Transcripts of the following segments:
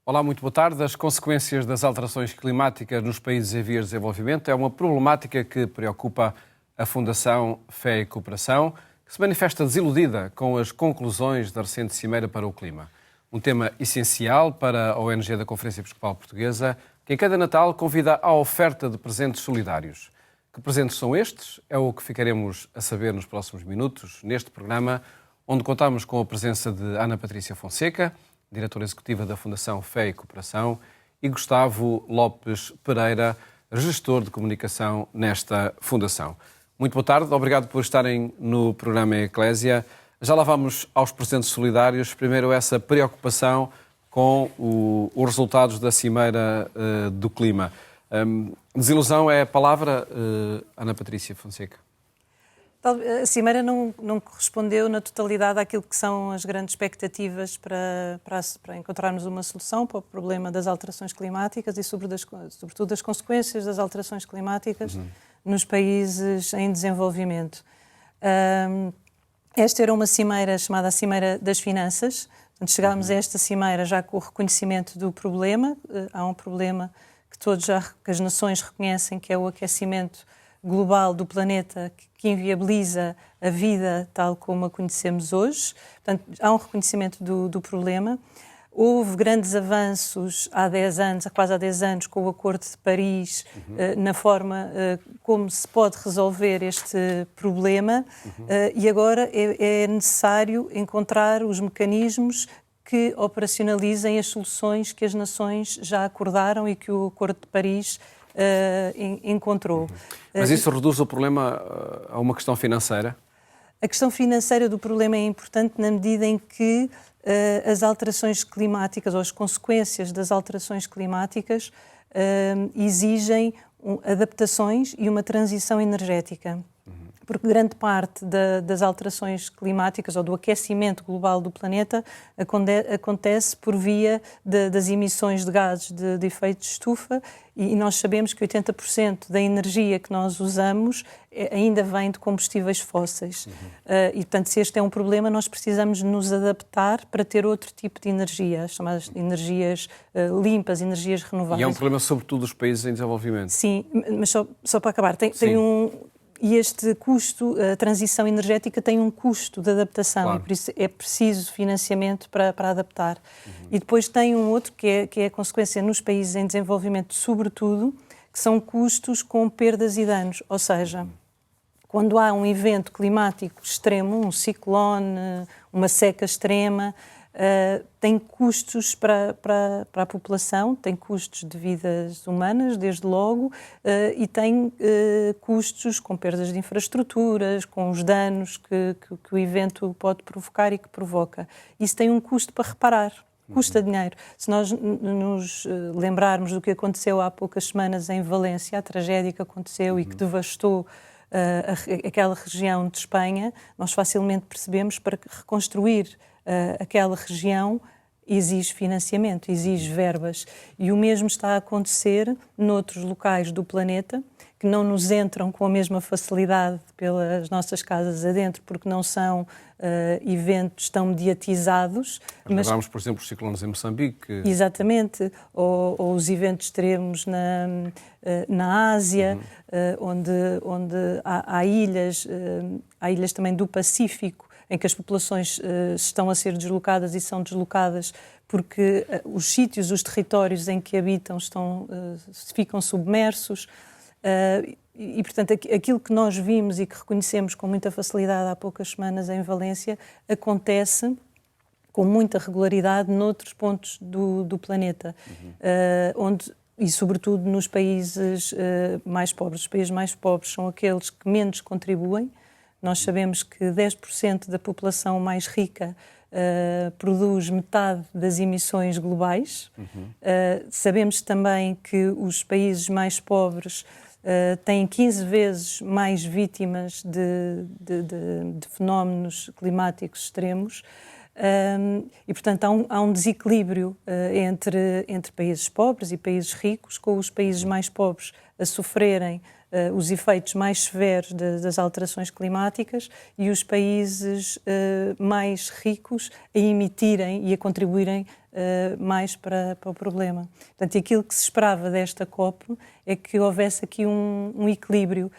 Olá, muito boa tarde. As consequências das alterações climáticas nos países em vias de desenvolvimento é uma problemática que preocupa a Fundação Fé e Cooperação, que se manifesta desiludida com as conclusões da recente Cimeira para o Clima. Um tema essencial para a ONG da Conferência Episcopal Portuguesa, que em cada Natal convida à oferta de presentes solidários. Que presentes são estes? É o que ficaremos a saber nos próximos minutos, neste programa, onde contamos com a presença de Ana Patrícia Fonseca, diretora executiva da Fundação Fé e Cooperação, e Gustavo Lopes Pereira, gestor de comunicação nesta fundação. Muito boa tarde, obrigado por estarem no programa Eclésia. Já lá vamos aos presentes solidários. Primeiro, essa preocupação com os resultados da Cimeira do Clima. Desilusão é a palavra, Ana Patrícia Fonseca? A Cimeira não correspondeu na totalidade àquilo que são as grandes expectativas para encontrarmos uma solução para o problema das alterações climáticas e, sobretudo, das consequências das alterações climáticas nos países em desenvolvimento. Esta era uma cimeira chamada a Cimeira das Finanças. Portanto, chegámos a esta cimeira já com o reconhecimento do problema. Há um problema que as nações reconhecem, que é o aquecimento global do planeta, que inviabiliza a vida tal como a conhecemos hoje. Portanto, há um reconhecimento do problema. Houve grandes avanços há quase há 10 anos, com o Acordo de Paris, na forma como se pode resolver este problema, e agora é necessário encontrar os mecanismos que operacionalizem as soluções que as nações já acordaram e que o Acordo de Paris encontrou. Mas isso reduz o problema a uma questão financeira? A questão financeira do problema é importante na medida em que as alterações climáticas ou as consequências das alterações climáticas exigem adaptações e uma transição energética. Porque grande parte das alterações climáticas ou do aquecimento global do planeta acontece por via das emissões de gases de efeito de estufa, e nós sabemos que 80% da energia que nós usamos ainda vem de combustíveis fósseis. E, portanto, se este é um problema, nós precisamos nos adaptar para ter outro tipo de energia, as chamadas energias limpas, energias renováveis. E é um problema sobretudo dos países em desenvolvimento. Sim, mas só para acabar, tem E este custo, a transição energética tem um custo de adaptação, claro. E por isso é preciso financiamento para adaptar. E depois tem um outro que é a consequência nos países em desenvolvimento, sobretudo, que são custos com perdas e danos. Ou seja, quando há um evento climático extremo, um ciclone, uma seca extrema, tem custos para a população, tem custos de vidas humanas, desde logo, e tem custos com perdas de infraestruturas, com os danos que o evento pode provocar e que provoca. Isso tem um custo para reparar, custa dinheiro. Se nós nos lembrarmos do que aconteceu há poucas semanas em Valência, a tragédia que aconteceu e que devastou aquela região de Espanha, nós facilmente percebemos para reconstruir aquela região exige financiamento, exige verbas. E o mesmo está a acontecer noutros locais do planeta, que não nos entram com a mesma facilidade pelas nossas casas adentro, porque não são eventos tão mediatizados. Lembramos, por exemplo, os ciclones em Moçambique. Exatamente, ou os eventos extremos na Ásia, onde há ilhas também do Pacífico, em que as populações estão a ser deslocadas e são deslocadas porque os sítios, os territórios em que habitam ficam submersos. E, portanto, aquilo que nós vimos e que reconhecemos com muita facilidade há poucas semanas em Valência acontece com muita regularidade noutros pontos do planeta, e sobretudo nos países mais pobres. Os países mais pobres são aqueles que menos contribuem. Nós sabemos que 10% da população mais rica produz metade das emissões globais. Sabemos também que os países mais pobres têm 15 vezes mais vítimas de fenómenos climáticos extremos. E, portanto, há um desequilíbrio entre países pobres e países ricos, com os países mais pobres a sofrerem os efeitos mais severos das alterações climáticas e os países mais ricos a emitirem e a contribuírem mais para o problema. Portanto, aquilo que se esperava desta COP é que houvesse aqui um equilíbrio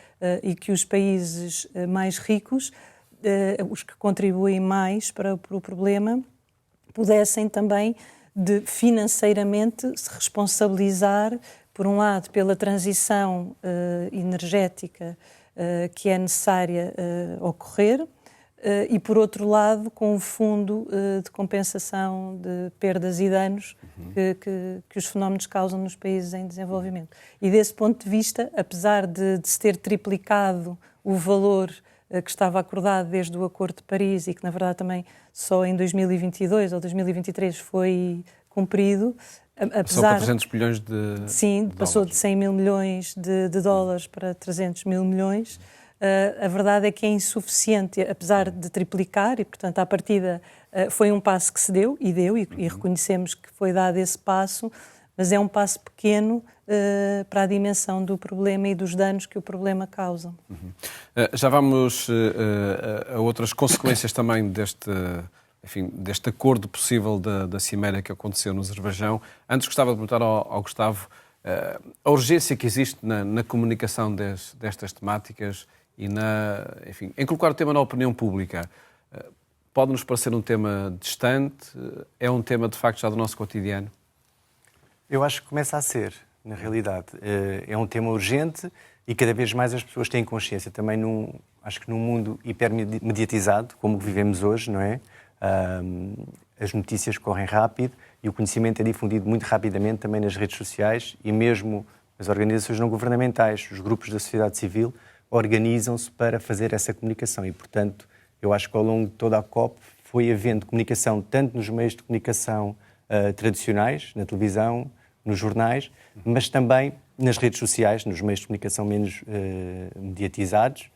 e que os países mais ricos, os que contribuem mais para o problema, pudessem também financeiramente se responsabilizar, por um lado, pela transição energética que é necessária ocorrer e, por outro lado, com o fundo de compensação de perdas e danos que os fenómenos causam nos países em desenvolvimento. E, desse ponto de vista, apesar de se ter triplicado o valor que estava acordado desde o Acordo de Paris e que, na verdade, também só em 2022 ou 2023 foi cumprido, passou para 300 bilhões de Sim, passou de 100 mil milhões de dólares para 300 mil milhões. A verdade é que é insuficiente, apesar de triplicar, e, portanto, à partida foi um passo que se deu, e reconhecemos que foi dado esse passo, mas é um passo pequeno para a dimensão do problema e dos danos que o problema causa. Já vamos a outras consequências também deste acordo possível da Cimeira que aconteceu no Azerbaijão. Antes gostava de perguntar ao Gustavo a urgência que existe na comunicação destas temáticas e em colocar o tema na opinião pública. Pode-nos parecer um tema distante? É um tema, de facto, já do nosso cotidiano? Eu acho que começa a ser, na realidade. É um tema urgente e cada vez mais as pessoas têm consciência. Também, acho que num mundo hipermediatizado, como vivemos hoje, não é? As notícias correm rápido e o conhecimento é difundido muito rapidamente também nas redes sociais e mesmo as organizações não governamentais, os grupos da sociedade civil, organizam-se para fazer essa comunicação e, portanto, eu acho que ao longo de toda a COP foi havendo comunicação tanto nos meios de comunicação tradicionais, na televisão, nos jornais, mas também nas redes sociais, nos meios de comunicação menos mediatizados,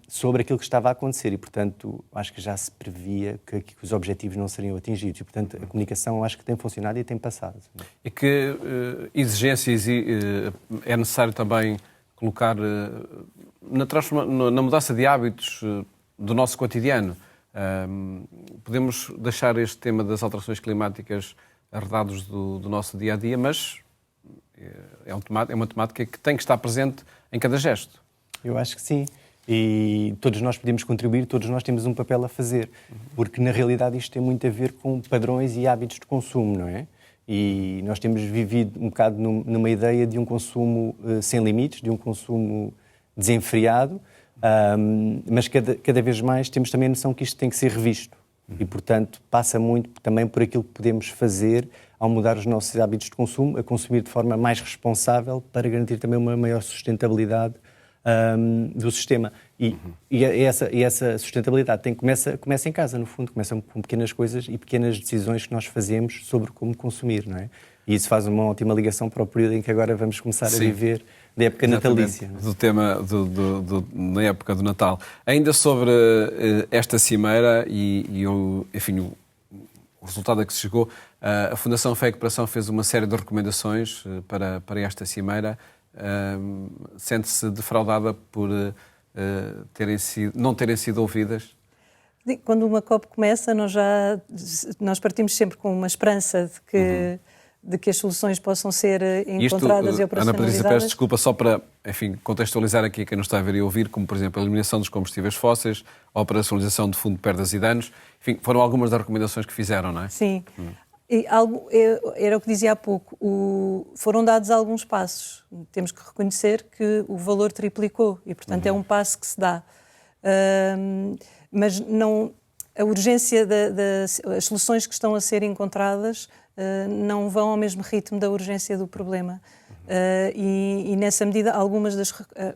sobre aquilo que estava a acontecer e, portanto, acho que já se previa que os objetivos não seriam atingidos e, portanto, a comunicação acho que tem funcionado e tem passado. E que exigências é necessário também colocar na mudança de hábitos do nosso cotidiano? Podemos deixar este tema das alterações climáticas arredados do nosso dia-a-dia, mas é uma temática que tem que estar presente em cada gesto. Eu acho que sim. E todos nós podemos contribuir, todos nós temos um papel a fazer, porque na realidade isto tem muito a ver com padrões e hábitos de consumo, não é? E nós temos vivido um bocado numa ideia de um consumo sem limites, de um consumo desenfreado, mas cada vez mais temos também a noção que isto tem que ser revisto. E, portanto, passa muito também por aquilo que podemos fazer ao mudar os nossos hábitos de consumo, a consumir de forma mais responsável para garantir também uma maior sustentabilidade do sistema. E essa sustentabilidade começa em casa, no fundo, começa com pequenas coisas e pequenas decisões que nós fazemos sobre como consumir, não é? E isso faz uma ótima ligação para o período em que agora vamos começar a viver da época natalícia. Do tema na época do Natal. Ainda sobre esta cimeira e o resultado a que se chegou, a Fundação Fé e Cooperação fez uma série de recomendações para esta cimeira. Sente-se defraudada por não terem sido ouvidas? Quando uma COP começa, nós partimos sempre com uma esperança de que as soluções possam ser encontradas e operacionalizadas. Ana Patrícia, peço desculpa só para contextualizar aqui quem nos está a ver e ouvir, como, por exemplo, a eliminação dos combustíveis fósseis, a operacionalização de fundo de perdas e danos. Enfim, foram algumas das recomendações que fizeram, não é? Sim. Era o que dizia há pouco. Foram dados alguns passos. Temos que reconhecer que o valor triplicou e, portanto, é um passo que se dá. Mas não, a urgência as soluções que estão a ser encontradas não vão ao mesmo ritmo da urgência do problema. E nessa medida, algumas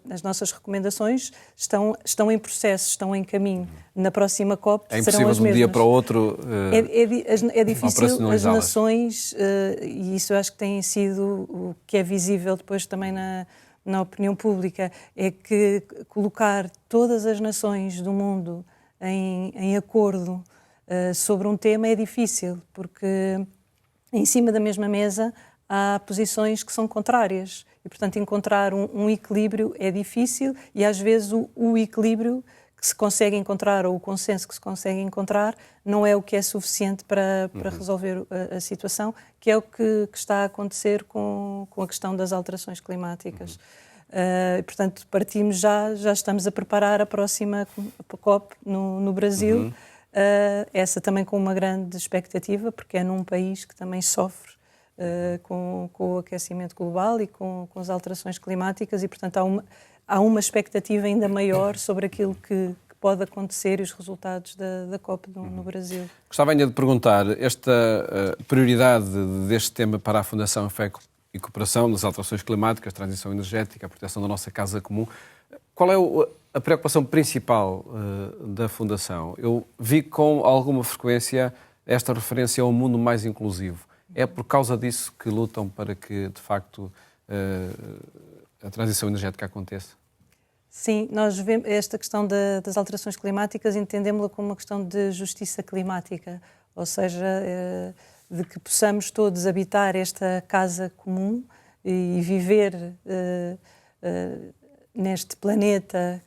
das nossas recomendações estão em processo, estão em caminho. Na próxima COP serão as mesmas. É impossível de um dia para o outro é difícil as nações, e isso eu acho que tem sido o que é visível depois também na opinião pública, é que colocar todas as nações do mundo em acordo sobre um tema é difícil, porque em cima da mesma mesa há posições que são contrárias e, portanto, encontrar um equilíbrio é difícil e, às vezes, o equilíbrio que se consegue encontrar ou o consenso que se consegue encontrar não é o que é suficiente para resolver a situação, que é o que está a acontecer com a questão das alterações climáticas. Portanto, partimos já estamos a preparar a próxima COP no Brasil, essa também com uma grande expectativa, porque é num país que também sofre com o aquecimento global e com as alterações climáticas e, portanto, há uma expectativa ainda maior sobre aquilo que pode acontecer e os resultados da COP no Brasil. Gostava ainda de perguntar, esta prioridade deste tema para a Fundação Fé e Cooperação, das alterações climáticas, transição energética, a proteção da nossa casa comum, qual é a preocupação principal da Fundação? Eu vi com alguma frequência esta referência a um mundo mais inclusivo. É por causa disso que lutam para que, de facto, a transição energética aconteça? Sim, nós vemos esta questão das alterações climáticas, entendemos-la como uma questão de justiça climática, ou seja, de que possamos todos habitar esta casa comum e viver neste planeta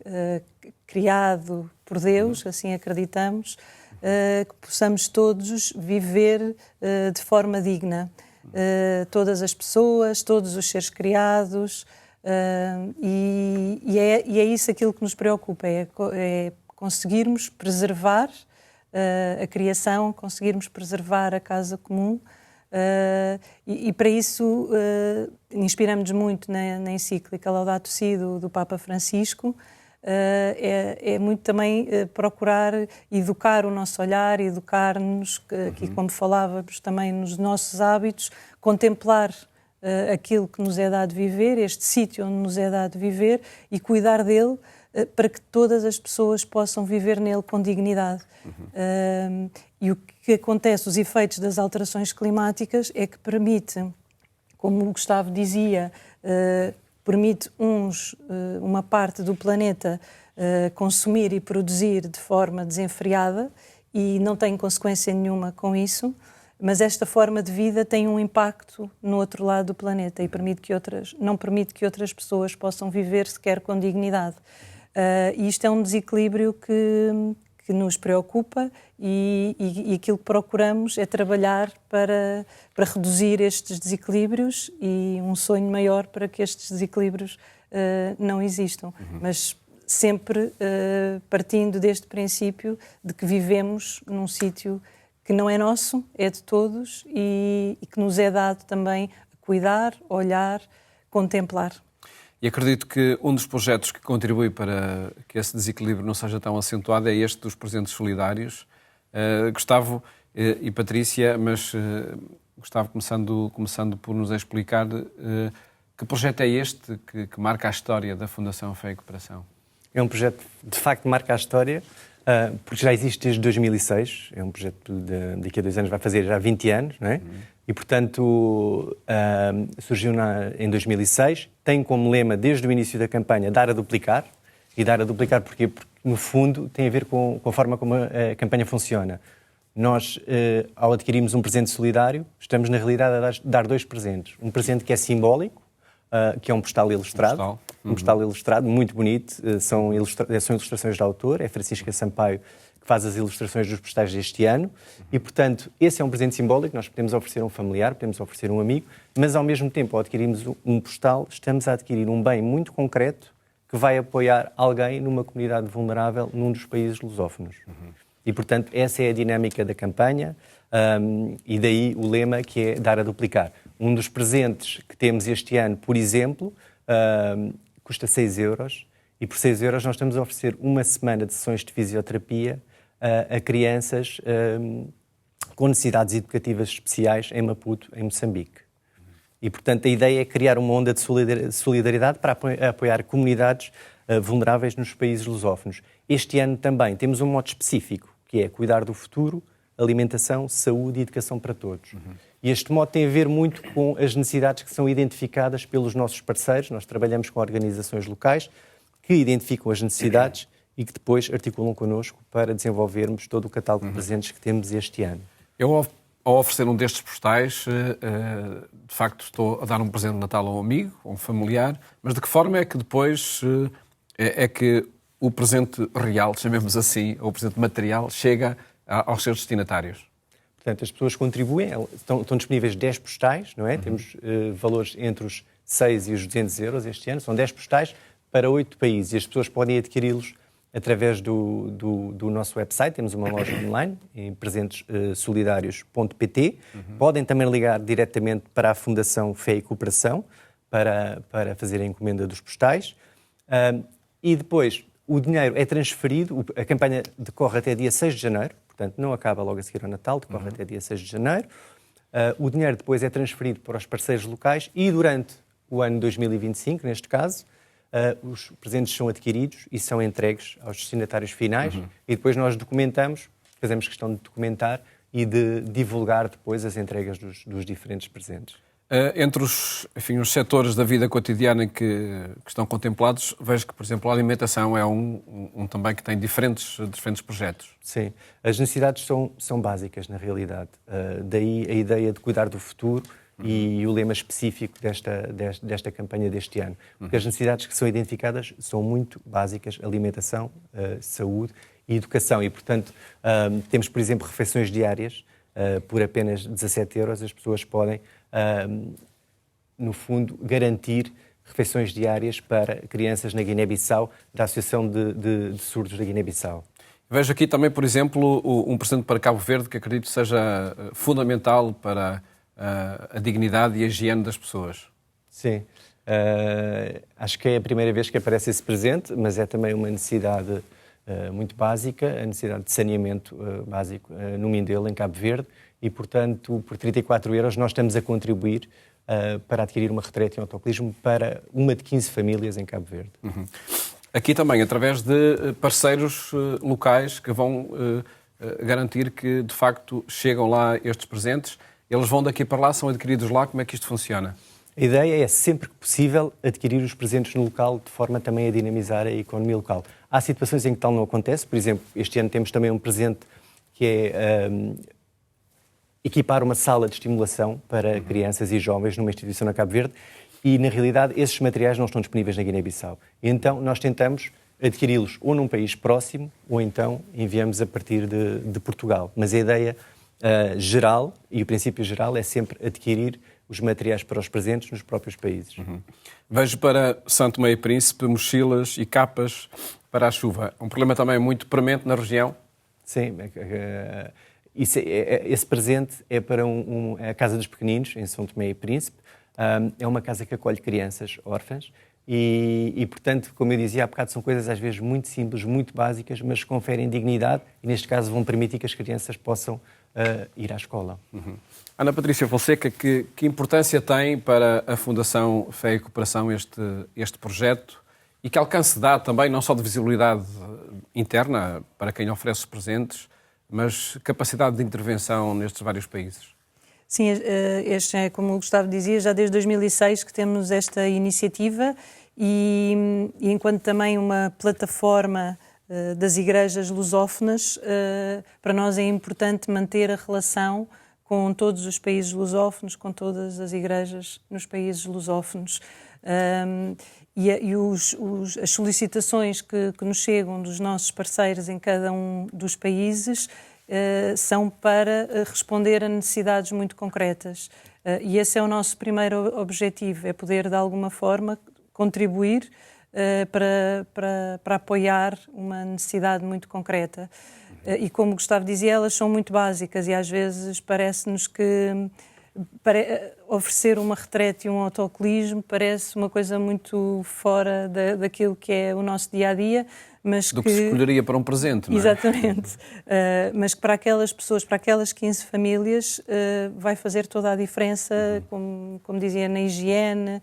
criado por Deus, assim acreditamos, que possamos todos viver de forma digna. Todas as pessoas, todos os seres criados, e é isso aquilo que nos preocupa, é conseguirmos preservar a criação, conseguirmos preservar a casa comum, e para isso inspiramos-nos muito na encíclica Laudato Si do Papa Francisco. É muito também procurar educar o nosso olhar, educar-nos, aqui como falávamos também nos nossos hábitos, contemplar aquilo que nos é dado viver, este sítio onde nos é dado viver e cuidar dele para que todas as pessoas possam viver nele com dignidade. E o que acontece, os efeitos das alterações climáticas é que permite, como o Gustavo dizia, permite uma parte do planeta consumir e produzir de forma desenfreada e não tem consequência nenhuma com isso, mas esta forma de vida tem um impacto no outro lado do planeta e não permite que outras pessoas possam viver sequer com dignidade. E isto é um desequilíbrio que nos preocupa e aquilo que procuramos é trabalhar para reduzir estes desequilíbrios e um sonho maior para que estes desequilíbrios não existam. Mas sempre partindo deste princípio de que vivemos num sítio que não é nosso, é de todos e que nos é dado também a cuidar, olhar, contemplar. E acredito que um dos projetos que contribui para que esse desequilíbrio não seja tão acentuado é este dos presentes solidários. Gustavo e Patrícia, mas Gustavo, começando por nos explicar que projeto é este que marca a história da Fundação Fé e Cooperação? É um projeto que, de facto, marca a história, porque já existe desde 2006. É um projeto daqui a 2 anos vai fazer já 20 anos, não é? E, portanto, surgiu em 2006. Tem como lema, desde o início da campanha, dar a duplicar. E dar a duplicar porquê? Porque, no fundo, tem a ver com a forma como a campanha funciona. Nós, ao adquirirmos um presente solidário, estamos, na realidade, a dar 2 presentes. Um presente que é simbólico, que é um postal ilustrado. Um postal ilustrado, muito bonito. São ilustrações de autor. É Francisca Sampaio que faz as ilustrações dos postais deste ano. E, portanto, esse é um presente simbólico. Nós podemos oferecer a um familiar, podemos oferecer a um amigo, mas, ao mesmo tempo, ao adquirirmos um postal, estamos a adquirir um bem muito concreto que vai apoiar alguém numa comunidade vulnerável num dos países lusófonos. E, portanto, essa é a dinâmica da campanha e daí o lema que é dar a duplicar. Um dos presentes que temos este ano, por exemplo, custa 6 euros e por 6 euros nós estamos a oferecer uma semana de sessões de fisioterapia a crianças com necessidades educativas especiais em Maputo, em Moçambique. E, portanto, a ideia é criar uma onda de solidariedade para apoiar comunidades vulneráveis nos países lusófonos. Este ano também temos um mote específico, que é cuidar do futuro, alimentação, saúde e educação para todos. E este mote tem a ver muito com as necessidades que são identificadas pelos nossos parceiros. Nós trabalhamos com organizações locais que identificam as necessidades e que depois articulam connosco para desenvolvermos todo o catálogo de presentes que temos este ano. Eu, ao oferecer um destes postais, de facto estou a dar um presente de Natal a um amigo, a um familiar, mas de que forma é que depois é que o presente real, chamemos assim, ou o presente material, chega aos seus destinatários? Portanto, as pessoas contribuem, estão disponíveis 10 postais, não é? Temos valores entre os 6 e os 200 euros este ano, são 10 postais para 8 países e as pessoas podem adquiri-los através do nosso website. Temos uma loja online em presentessolidários.pt. Podem também ligar diretamente para a Fundação Fé e Cooperação para fazer a encomenda dos postais. E depois o dinheiro é transferido, a campanha decorre até dia 6 de janeiro, portanto não acaba logo a seguir ao Natal, decorre até dia 6 de janeiro. O dinheiro depois é transferido para os parceiros locais e durante o ano 2025, neste caso, os presentes são adquiridos e são entregues aos destinatários finais e depois nós documentamos, fazemos questão de documentar e de divulgar depois as entregas dos diferentes presentes. Entre os setores da vida cotidiana que estão contemplados, vejo que, por exemplo, a alimentação é um também que tem diferentes projetos. Sim, as necessidades são básicas, na realidade. Daí a ideia de cuidar do futuro e o lema específico desta campanha deste ano. Porque as necessidades que são identificadas são muito básicas: alimentação, saúde e educação. E, portanto, temos, por exemplo, refeições diárias. Por apenas 17 euros as pessoas podem, no fundo, garantir refeições diárias para crianças na Guiné-Bissau, da Associação de Surdos da Guiné-Bissau. Vejo aqui também, por exemplo, um presente para Cabo Verde que acredito seja fundamental para a dignidade e a higiene das pessoas. Sim. Acho que é a primeira vez que aparece esse presente, mas é também uma necessidade muito básica, a necessidade de saneamento básico no Mindelo, em Cabo Verde, e, portanto, por 34 euros nós estamos a contribuir para adquirir uma retrete em autocolismo para uma de 15 famílias em Cabo Verde. Aqui também, através de parceiros locais que vão garantir que, de facto, chegam lá estes presentes, eles vão daqui para lá, são adquiridos lá, como é que isto funciona? A ideia é, sempre que possível, adquirir os presentes no local, de forma também a dinamizar a economia local. Há situações em que tal não acontece. Por exemplo, este ano temos também um presente que é equipar uma sala de estimulação para crianças e jovens numa instituição na Cabo Verde e, na realidade, esses materiais não estão disponíveis na Guiné-Bissau. Então, nós tentamos adquiri-los ou num país próximo ou então enviamos a partir de Portugal. Mas a ideia geral e o princípio geral é sempre adquirir os materiais para os presentes nos próprios países. Vejo para Santo Tomé e Príncipe mochilas e capas para a chuva. Um problema também muito premente na região? Sim, esse presente é para a Casa dos Pequeninos, em São Tomé e Príncipe. É uma casa que acolhe crianças órfãs e, portanto, como eu dizia há bocado, são coisas às vezes muito simples, muito básicas, mas que conferem dignidade e, neste caso, vão permitir que as crianças possam ir à escola. Ana Patrícia Fonseca, que importância tem para a Fundação Fé e Cooperação este projeto e que alcance dá também, não só de visibilidade interna para quem oferece os presentes, mas capacidade de intervenção nestes vários países? Sim, este é, como o Gustavo dizia, já desde 2006 que temos esta iniciativa e enquanto também uma plataforma das igrejas lusófonas, para nós é importante manter a relação com todos os países lusófonos, com todas as igrejas nos países lusófonos. As solicitações que nos chegam dos nossos parceiros em cada um dos países são para responder a necessidades muito concretas. E esse é o nosso primeiro objetivo, é poder, de alguma forma, contribuir para apoiar uma necessidade muito concreta. E como o Gustavo dizia, elas são muito básicas e às vezes parece-nos que oferecer uma retrete e um autocolismo parece uma coisa muito fora daquilo que é o nosso dia-a-dia, mas do que se escolheria para um presente, não é? Exatamente. Mas que para aquelas pessoas, para aquelas 15 famílias, vai fazer toda a diferença, como dizia, na higiene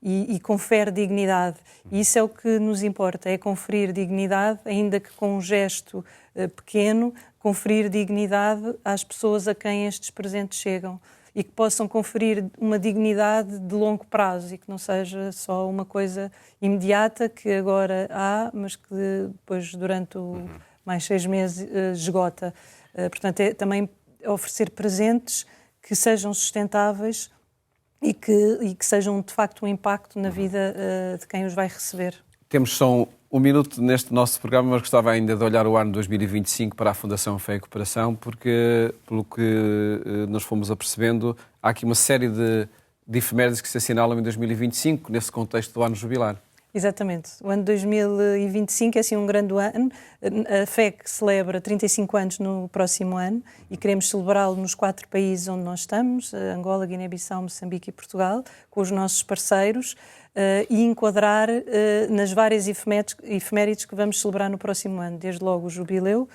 e confere dignidade. E isso é o que nos importa, é conferir dignidade, ainda que com um gesto pequeno, conferir dignidade às pessoas a quem estes presentes chegam. e que possam conferir uma dignidade de longo prazo e que não seja só uma coisa imediata que agora há, mas que depois, durante mais 6 meses, esgota. Portanto, é também oferecer presentes que sejam sustentáveis e que sejam, de facto, um impacto na vida de quem os vai receber. Temos só um minuto neste nosso programa, mas gostava ainda de olhar o ano 2025 para a Fundação Fé e Cooperação, porque, pelo que nós fomos apercebendo, há aqui uma série de efemérides que se assinalam em 2025, nesse contexto do ano jubilar. Exatamente. O ano 2025 é assim um grande ano. A FEC celebra 35 anos no próximo ano e queremos celebrá-lo nos 4 países onde nós estamos, Angola, Guiné-Bissau, Moçambique e Portugal, com os nossos parceiros e enquadrar nas várias efemérides que vamos celebrar no próximo ano. Desde logo o Jubileu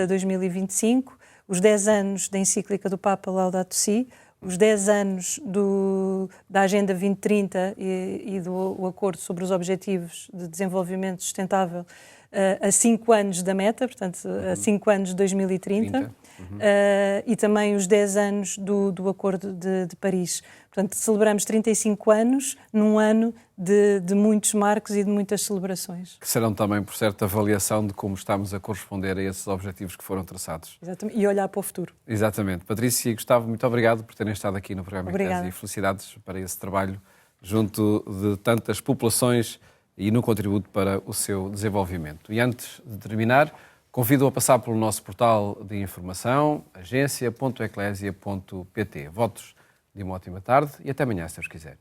2025, os 10 anos da encíclica do Papa Laudato Si, os 10 anos da Agenda 2030 e do Acordo sobre os Objetivos de Desenvolvimento Sustentável a 5 anos da meta, portanto, a 5 anos de 2030, e também os 10 anos do Acordo de Paris. Portanto, celebramos 35 anos num ano de muitos marcos e de muitas celebrações. Que serão também, por certo, avaliação de como estamos a corresponder a esses objetivos que foram traçados. Exatamente. E olhar para o futuro. Exatamente. Patrícia e Gustavo, muito obrigado por terem estado aqui no programa Obrigada. e felicidades para esse trabalho junto de tantas populações e no contributo para o seu desenvolvimento. E antes de terminar, convido a passar pelo nosso portal de informação, agência.eclesia.pt. Votos de uma ótima tarde e até amanhã, se Deus quiser.